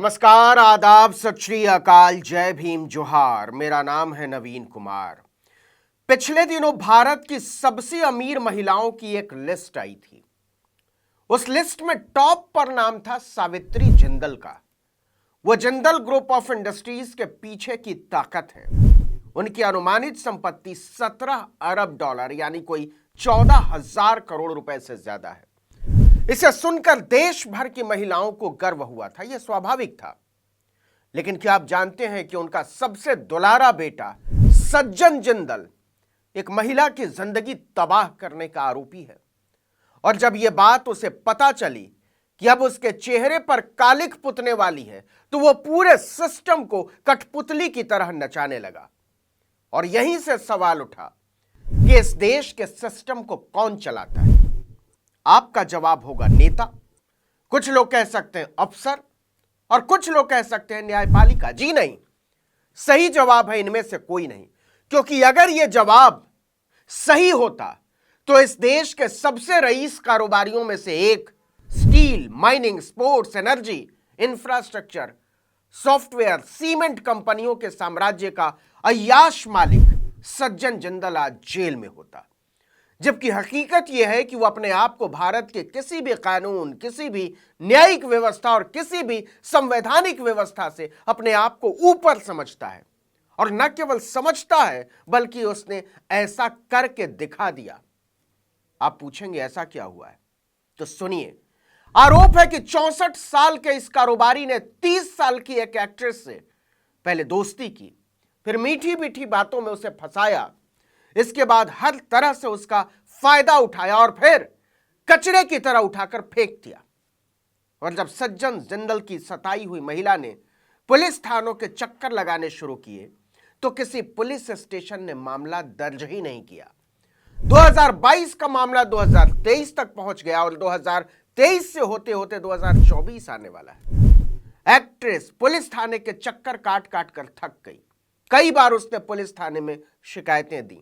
नमस्कार, आदाब, सत श्री अकाल, जय भीम, जोहार। मेरा नाम है नवीन कुमार। पिछले दिनों भारत की सबसे अमीर महिलाओं की एक लिस्ट आई थी। उस लिस्ट में टॉप पर नाम था सावित्री जिंदल का। वो जिंदल ग्रुप ऑफ इंडस्ट्रीज के पीछे की ताकत है। उनकी अनुमानित संपत्ति 17 अरब डॉलर यानी कोई 14,000 करोड़ रुपए से ज्यादा है। इसे सुनकर देश भर की महिलाओं को गर्व हुआ था। यह स्वाभाविक था। लेकिन क्या आप जानते हैं कि उनका सबसे दुलारा बेटा सज्जन जिंदल एक महिला की जिंदगी तबाह करने का आरोपी है। और जब यह बात उसे पता चली कि अब उसके चेहरे पर कालिख पुतने वाली है, तो वह पूरे सिस्टम को कठपुतली की तरह नचाने लगा। और यहीं से सवाल उठा कि इस देश के सिस्टम को कौन चलाता है। आपका जवाब होगा नेता, कुछ लोग कह सकते हैं अफसर, और कुछ लोग कह सकते हैं न्यायपालिका। जी नहीं, सही जवाब है इनमें से कोई नहीं। क्योंकि अगर यह जवाब सही होता तो इस देश के सबसे रईस कारोबारियों में से एक, steel, mining, sports, energy, infrastructure, software, cement कंपनियों के साम्राज्य का अय्याश मालिक सज्जन जिंदल आज जेल में होता। जबकि हकीकत यह है कि वो अपने आप को भारत के किसी भी कानून, किसी भी न्यायिक व्यवस्था और किसी भी संवैधानिक व्यवस्था से अपने आप को ऊपर समझता है। और न केवल समझता है बल्कि उसने ऐसा करके दिखा दिया। आप पूछेंगे ऐसा क्या हुआ है, तो सुनिए। आरोप है कि 64 साल के इस कारोबारी ने 30 साल की एक एक्ट्रेस से पहले दोस्ती की, फिर मीठी मीठी बातों में उसे फंसाया, इसके बाद हर तरह से उसका फायदा उठाया और फिर कचरे की तरह उठाकर फेंक दिया। और जब सज्जन जिंदल की सताई हुई महिला ने पुलिस थानों के चक्कर लगाने शुरू किए, तो किसी पुलिस स्टेशन ने मामला दर्ज ही नहीं किया। 2022 का मामला 2023 तक पहुंच गया और 2023 से होते होते 2024 आने वाला है। एक्ट्रेस पुलिस थाने के चक्कर काट काट कर थक गई। कई बार उसने पुलिस थाने में शिकायतें दी,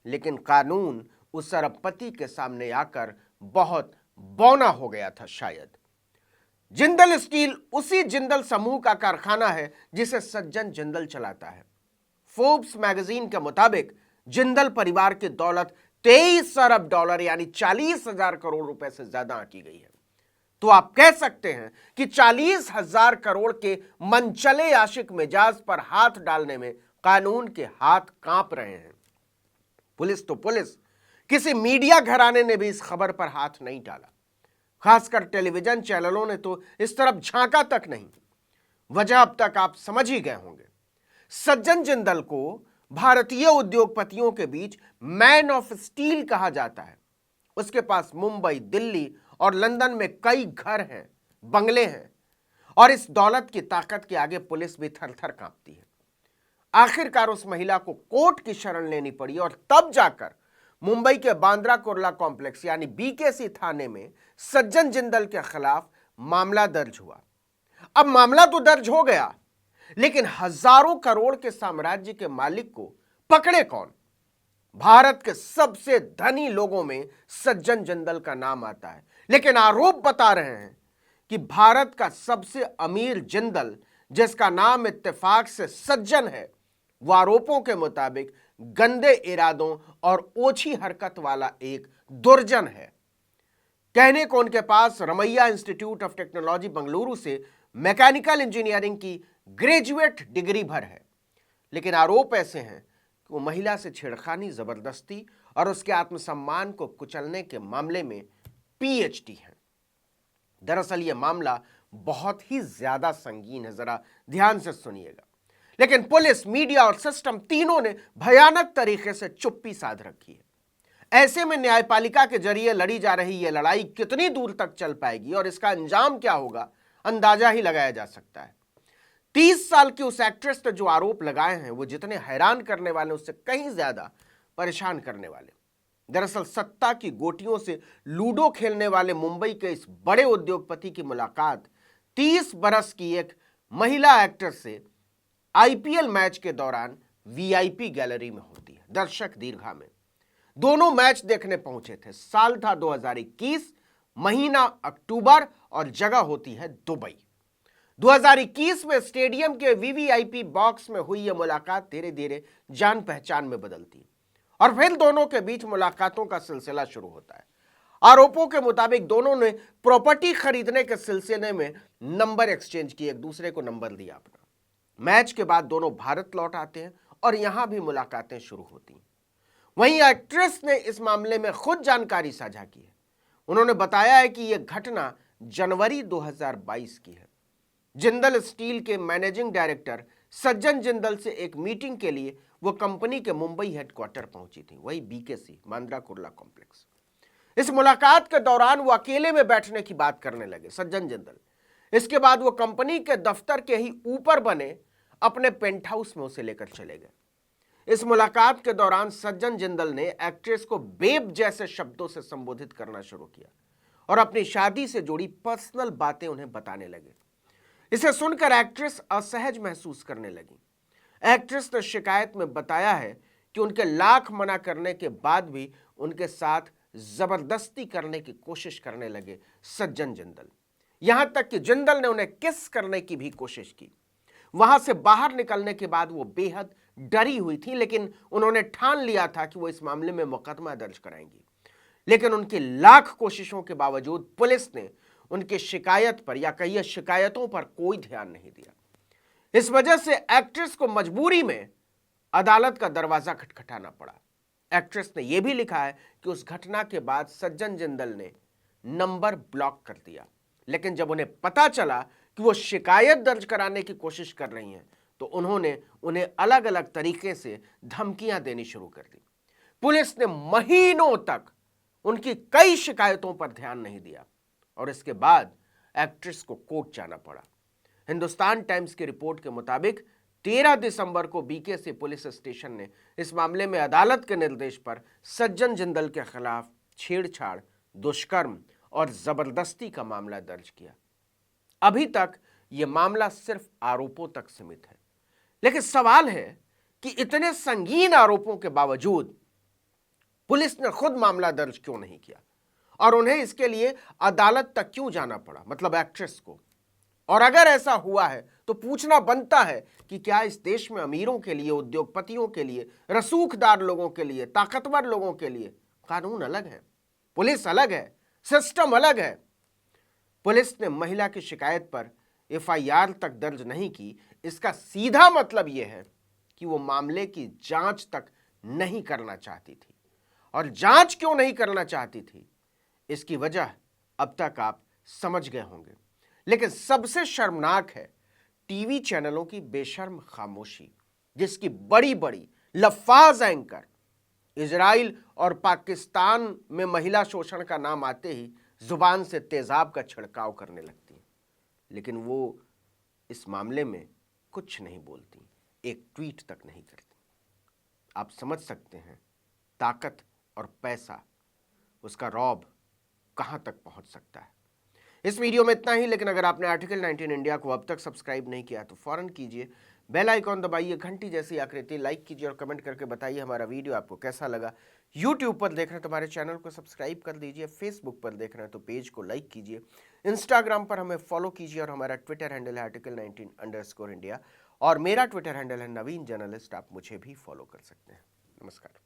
लेकिन कानून उस अरबपति के सामने आकर बहुत बौना हो गया था शायद। जिंदल स्टील उसी जिंदल समूह का कारखाना है जिसे सज्जन जिंदल चलाता है। फोर्ब्स मैगजीन के मुताबिक जिंदल परिवार की दौलत 23 अरब डॉलर यानी 40,000 करोड़ रुपए से ज्यादा आंकी गई है। तो आप कह सकते हैं कि 40,000 करोड़ के मनचले आशिक मिजाज पर हाथ डालने में कानून के हाथ कांप रहे हैं। पुलिस तो पुलिस, किसी मीडिया घराने ने भी इस खबर पर हाथ नहीं डाला। खासकर टेलीविजन चैनलों ने तो इस तरफ झांका तक नहीं। वजह अब तक आप समझ ही गए होंगे। सज्जन जिंदल को भारतीय उद्योगपतियों के बीच मैन ऑफ स्टील कहा जाता है। उसके पास मुंबई, दिल्ली और लंदन में कई घर हैं, बंगले हैं, और इस दौलत की ताकत के आगे पुलिस भी थर थर कांपती है। आखिरकार उस महिला को कोर्ट की शरण लेनी पड़ी और तब जाकर मुंबई के बांद्रा कुर्ला कॉम्प्लेक्स यानी बीकेसी थाने में सज्जन जिंदल के खिलाफ मामला दर्ज हुआ। अब मामला तो दर्ज हो गया, लेकिन हजारों करोड़ के साम्राज्य के मालिक को पकड़े कौन? भारत के सबसे धनी लोगों में सज्जन जिंदल का नाम आता है, लेकिन आरोप बता रहे हैं कि भारत का सबसे अमीर जिंदल, जिसका नाम इत्तेफाक से सज्जन है, वो आरोपों के मुताबिक गंदे इरादों और ओछी हरकत वाला एक दुर्जन है। कहने को उनके पास Ramaiah institute of technology Bengaluru से मैकेनिकल इंजीनियरिंग की ग्रेजुएट डिग्री भर है, लेकिन आरोप ऐसे हैं कि वो महिला से छेड़खानी, जबरदस्ती और उसके आत्मसम्मान को कुचलने के मामले में पीएचडी है। दरअसल यह मामला बहुत ही ज्यादा संगीन है, जरा ध्यान से सुनिएगा। लेकिन पुलिस, मीडिया और सिस्टम तीनों ने भयानक तरीके से चुप्पी साध रखी है। ऐसे में न्यायपालिका के जरिए लड़ी जा रही यह लड़ाई कितनी दूर तक चल पाएगी और इसका अंजाम क्या होगा, अंदाजा ही लगाया जा सकता है। 30 साल की उस एक्ट्रेस ने जो आरोप लगाए हैं, वो जितने हैरान करने वाले उससे कहीं ज्यादा परेशान करने वाले। दरअसल सत्ता की गोटियों से लूडो खेलने वाले मुंबई के इस बड़े उद्योगपति की मुलाकात 30 बरस की एक महिला एक्टर से आईपीएल मैच के दौरान वीआईपी गैलरी में होती है, दर्शक दीर्घा में। दोनों मैच देखने पहुंचे थे। साल था 2021, महीना अक्टूबर और जगह होती है दुबई। 2021 में स्टेडियम के वीवीआईपी बॉक्स में हुई यह मुलाकात धीरे धीरे जान पहचान में बदलती है और फिर दोनों के बीच मुलाकातों का सिलसिला शुरू होता है। आरोपों के मुताबिक दोनों ने प्रॉपर्टी खरीदने के सिलसिले में नंबर एक्सचेंज किए, एक दूसरे को नंबर दिया अपना। मैच के बाद दोनों भारत लौट आते हैं और यहां भी मुलाकातें शुरू होती हैं। वहीं एक्ट्रेस ने इस मामले में खुद जानकारी साझा की है। उन्होंने बताया है कि यह घटना जनवरी 2022 की है। जिंदल स्टील के मैनेजिंग डायरेक्टर सज्जन जिंदल से एक मीटिंग के लिए वो कंपनी के मुंबई हेडक्वार्टर पहुंची थी, वही बीकेसी बांद्रा कुर्ला कॉम्प्लेक्स। इस मुलाकात के दौरान वो अकेले में बैठने की बात करने लगे सज्जन जिंदल। इसके बाद वो कंपनी के दफ्तर के ही ऊपर बने अपने पेंट हाउस में उसे लेकर चले गए। इस मुलाकात के दौरान सज्जन जिंदल ने एक्ट्रेस को बेब जैसे शब्दों से संबोधित करना शुरू किया और अपनी शादी से जुड़ी पर्सनल बातें उन्हें बताने लगे। इसे सुनकर एक्ट्रेस असहज महसूस करने लगी। एक्ट्रेस ने शिकायत में बताया है कि उनके लाख मना करने के बाद भी उनके साथ जबरदस्ती करने की कोशिश करने लगे सज्जन जिंदल। यहां तक कि जिंदल ने उन्हें किस करने की भी कोशिश की। वहां से बाहर निकलने के बाद वो बेहद डरी हुई थी, लेकिन उन्होंने ठान लिया था कि वो इस मामले में मुकदमा दर्ज कराएंगी। लेकिन उनकी लाख कोशिशों के बावजूद पुलिस ने उनकी शिकायत पर या कई शिकायतों पर कोई ध्यान नहीं दिया। इस वजह से एक्ट्रेस को मजबूरी में अदालत का दरवाजा खटखटाना पड़ा। एक्ट्रेस ने यह भी लिखा है कि उस घटना के बाद सज्जन जिंदल ने नंबर ब्लॉक कर दिया, लेकिन जब उन्हें पता चला कि वो शिकायत दर्ज कराने की कोशिश कर रही हैं तो उन्होंने उन्हें अलग अलग तरीके से धमकियां देनी शुरू कर दी। पुलिस ने महीनों तक उनकी कई शिकायतों पर ध्यान नहीं दिया और इसके बाद एक्ट्रेस को कोर्ट जाना पड़ा। हिंदुस्तान टाइम्स की रिपोर्ट के मुताबिक 13 दिसंबर को बीकेसी पुलिस स्टेशन ने इस मामले में अदालत के निर्देश पर सज्जन जिंदल के खिलाफ छेड़छाड़, दुष्कर्म और जबरदस्ती का मामला दर्ज किया। अभी तक यह मामला सिर्फ आरोपों तक सीमित है, लेकिन सवाल है कि इतने संगीन आरोपों के बावजूद पुलिस ने खुद मामला दर्ज क्यों नहीं किया और उन्हें इसके लिए अदालत तक क्यों जाना पड़ा, मतलब एक्ट्रेस को। और अगर ऐसा हुआ है तो पूछना बनता है कि क्या इस देश में अमीरों के लिए, उद्योगपतियों के लिए, रसूखदार लोगों के लिए, ताकतवर लोगों के लिए कानून अलग है, पुलिस अलग है, सिस्टम अलग है। पुलिस ने महिला की शिकायत पर एफआईआर तक दर्ज नहीं की, इसका सीधा मतलब यह है कि वो मामले की जांच तक नहीं करना चाहती थी। और जांच क्यों नहीं करना चाहती थी, इसकी वजह अब तक आप समझ गए होंगे। लेकिन सबसे शर्मनाक है टीवी चैनलों की बेशर्म खामोशी, जिसकी बड़ी बड़ी लफ्फाज एंकर इजराइल और पाकिस्तान में महिला शोषण का नाम आते ही जुबान से तेजाब का छिड़काव करने लगती हैं, लेकिन वो इस मामले में कुछ नहीं बोलती, एक ट्वीट तक नहीं करती। आप समझ सकते हैं ताकत और पैसा, उसका रौब कहां तक पहुंच सकता है। इस वीडियो में इतना ही, लेकिन अगर आपने आर्टिकल 19 इंडिया को अब तक सब्सक्राइब नहीं किया तो फौरन कीजिए, बेल आइकॉन दबाइए, घंटी जैसी आकृति लाइक कीजिए और कमेंट करके बताइए हमारा वीडियो आपको कैसा लगा। यूट्यूब पर देख रहे हैं तो हमारे चैनल को सब्सक्राइब कर दीजिए, फेसबुक पर देख रहे हैं तो पेज को लाइक कीजिए, इंस्टाग्राम पर हमें फॉलो कीजिए और हमारा ट्विटर हैंडल है article19_India और मेरा ट्विटर हैंडल है नवीन जर्नलिस्ट। आप मुझे भी फॉलो कर सकते हैं। नमस्कार।